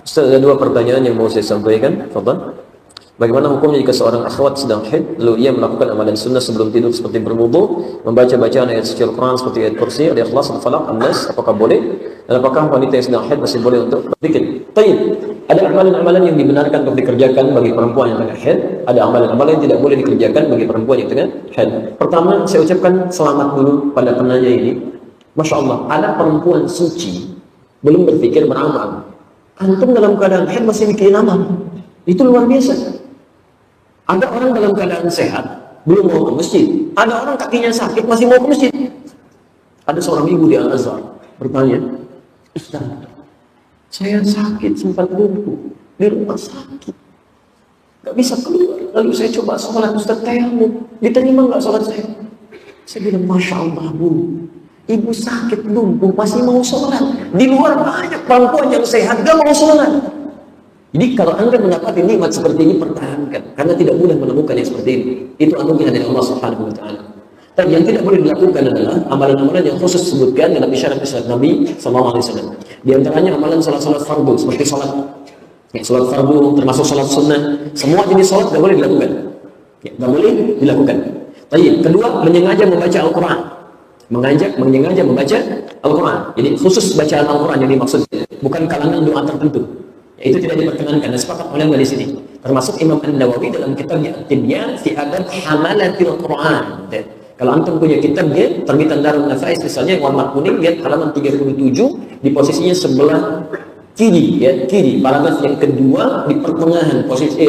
Ustaz, ada dua pertanyaan yang mau saya sampaikan. Fadhal. Bagaimana hukumnya jika seorang akhwat sedang haid, lalu ia melakukan amalan sunnah sebelum tidur seperti berwudu, membaca bacaan ayat suci Al-Quran seperti ayat kursi, Al-Ikhlas, Al-Falaq, An-Nas, apakah boleh? Dan apakah wanita yang sedang haid masih boleh untuk berzikir? Baik. Ada amalan-amalan yang dibenarkan untuk dikerjakan bagi perempuan yang tengah haid, ada amalan-amalan yang tidak boleh dikerjakan bagi perempuan yang tengah haid. Pertama, saya ucapkan selamat dulu pada penanya ini. Masya Allah, ada perempuan suci belum berpikir beramal. Antum dalam keadaan haid masih mikirin amal. Itu luar biasa. Ada orang dalam keadaan sehat, belum mau ke masjid. Ada orang kakinya sakit, masih mau ke masjid. Ada seorang ibu di Al-Azhar bertanya, Ustaz, saya sakit, sempat lumpuh di rumah sakit, gak bisa keluar. Lalu saya coba sholat, Ustaz tayamum, diterima gak sholat saya? Saya bilang, Masya Allah Bu, ibu sakit lumpuh masih mau sholat. Di luar banyak perempuan yang sehat gak mau sholat. Jadi kalau Anda mendapati nikmat seperti ini, pertahankan, karena tidak mudah menemukan yang seperti ini. Itu anugerah dari Allah Subhanahu wa taala. Dan yang tidak boleh dilakukan adalah amalan-amalan yang khusus disebutkan dalam isyarat-isyarat Nabi sallallahu alaihi wasallam. Di antaranya amalan salat-salat fardu seperti salat salat fardu termasuk salat sunnah. Semua jenis salat tidak boleh dilakukan. Tidak boleh dilakukan. Baik, kedua, menyengaja membaca Al-Qur'an. Menyengaja membaca Al-Qur'an. Jadi khusus bacaan Al-Qur'an yang dimaksud, bukan kalangan doa tertentu. Itu tidak diperkenankan, dan sepakat ulama di sini. Termasuk Imam An-Nawawi dalam kitabnya At-Tibyan fi Adab Hamalatil Quran. Kalau antum punya kitab dia, terbitan Darul Nafais misalnya, yang warna kuning, lihat halaman 37, di posisinya sebelah kiri, ya, kiri. Paragraf yang kedua di pertengahan posisi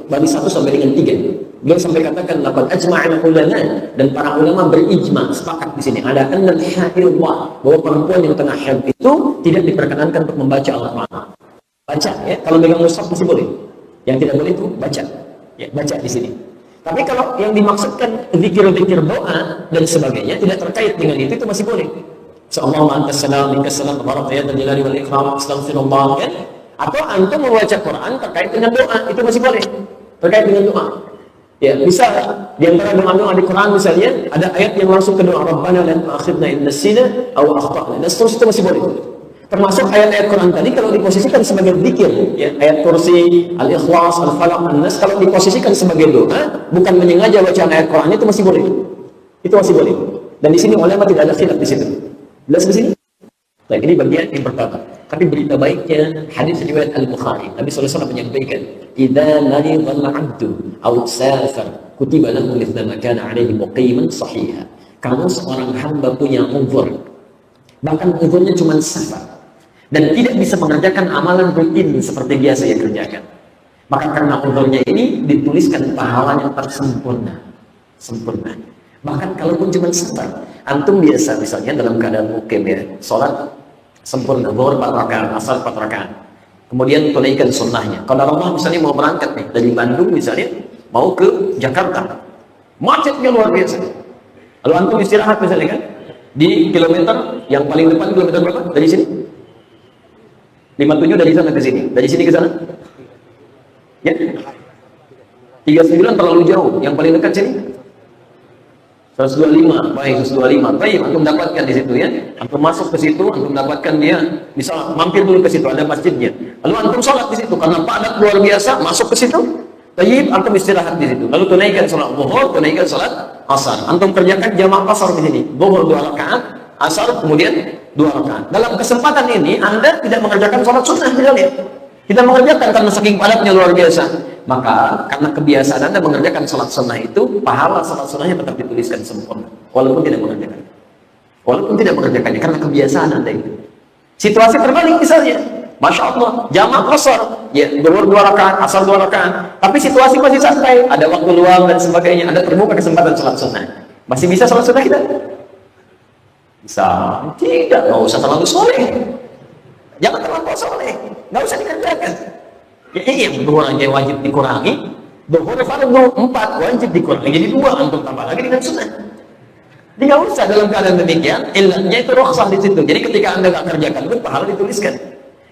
baris 1 sampai dengan 3. Beliau sampai katakan laqad ajma'al ulama, dan para ulama berijma, sepakat di sini. Ada annal haidullah, bahwa perempuan yang tengah haid itu tidak diperkenankan untuk membaca Al-Qur'an. Baca, ya, kalau megang mushaf masih boleh. Yang tidak boleh itu baca, ya, baca di sini. Tapi kalau yang dimaksudkan zikir-zikir doa dan sebagainya tidak terkait dengan itu masih boleh. Allahumma antas salam, minkas salam, tabaraka ya dzal jalali wal ikram, astaghfirullah, kan? Atau antum membaca Quran terkait dengan doa, itu masih boleh. Terkait dengan doa. Ya, bisa di antara doa-doa di Quran misalnya ada ayat yang langsung ke doa Rabbana la tu'akhidna in nasina aw akhtana. Dan seterusnya itu masih boleh. Termasuk ayat-ayat Quran tadi kalau diposisikan sebagai zikir, ya, ayat kursi, Al-Ikhlas, Al-Falaq, An-Nas, kalau diposisikan sebagai doa, bukan menyengaja bacaan ayat Quran, itu masih boleh. Itu masih boleh. Dan di sini ulama tidak ada khilaf di situ. Jelas di sini? Nah, ini bagian yang pertama. Tapi berita baiknya, hadis riwayat Al-Bukhari, Nabi sallallahu alaihi wasallam menyampaikan, "Idza maridha al-'abdu aw safar, kutiba lahu mithla ma kana 'alaihi muqiman sahiha." Kalau seorang hamba punya uzur, bahkan uzurnya cuma safar, dan tidak bisa mengerjakan amalan rutin seperti biasa yang kerjakan, maka karena uzurnya ini dituliskan pahalanya tersempurna, sempurna. Bahkan kalaupun cuma sebentar, antum biasa misalnya dalam keadaan mukim, ya, sholat sempurna, zuhur 4 rakaat, asar 4 rakaat, kemudian tunaikan sunnahnya. Kalau Allah misalnya mau berangkat nih dari Bandung misalnya mau ke Jakarta, macetnya luar biasa, lalu antum istirahat misalnya kan di kilometer yang paling depan, kilometer berapa dari sini? 57 dari sana ke sini, dari sini ke sana, ya, 39 terlalu jauh, yang paling dekat sini 125, baik 125, baik, antum dapatkan di situ, ya, antum masuk ke situ, antum dapatkan dia, misal mampir dulu ke situ, ada masjidnya, lalu antum sholat di situ, karena padat luar biasa, masuk ke situ, baik, antum istirahat di situ, lalu tunaikan sholat zuhur, tunaikan sholat asar, antum kerjakan jamaah asar di sini, zuhur 2 rakaat, asar kemudian 2 rakaat. Dalam kesempatan ini Anda tidak mengerjakan sholat sunnah misalnya, kita mengerjakan karena saking padatnya luar biasa, maka karena kebiasaan Anda mengerjakan sholat sunnah itu, pahala sholat sunnahnya tetap dituliskan sempurna, walaupun tidak mengerjakannya, karena kebiasaan Anda itu. Situasi terbalik misalnya, Masya Allah, jamaah asar, ya, zuhur 2 rakaat, asar 2 rakaat, tapi situasi masih santai, ada waktu luang dan sebagainya, ada terbuka kesempatan sholat sunnah, masih bisa sholat sunnah kita? Bisa, tidak, nggak usah terlalu soleh, jangan terlalu soleh, nggak usah dikerjakan. Ya, yang zuhur aja wajib dikurangi, zuhur fardu 4 wajib dikurangi jadi 2, antum tambah lagi dengan sunnah. Jadi nggak usah dalam keadaan demikian, ilahnya itu rukhsah di situ. Jadi ketika Anda nggak kerjakan itu pahala dituliskan.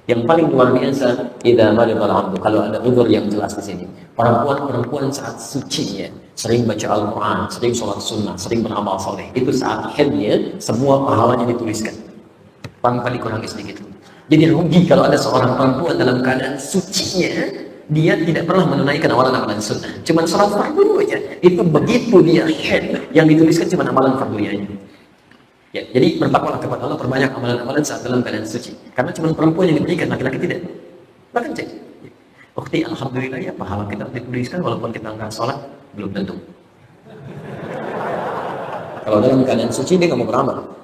Yang paling luar biasa, idza maridha al-'abdu, kalau ada uzur yang jelas di sini. Perempuan saat sucinya sering baca Al-Quran, sering sholat sunnah, sering beramal soleh, itu saat haidnya semua pahalanya dituliskan. Tanpa dikurangi sedikit. Jadi rugi kalau ada seorang perempuan dalam keadaan sucinya, dia tidak pernah menunaikan amalan-amalan sunnah. Cuman sholat fardu aja. Itu begitu dia haid, yang dituliskan cuma amalan fardunya. Ya, jadi bertakwalah kepada Allah, perbanyak amalan-amalan saat dalam keadaan suci. Karena cuma perempuan yang diberikan, laki-laki tidak. Bahkan cek. Bukti alhamdulillah ya pahala kita dituliskan walaupun kita nggak sholat, belum tentu. Kalau dalam keadaan suci dia nggak mau beramal.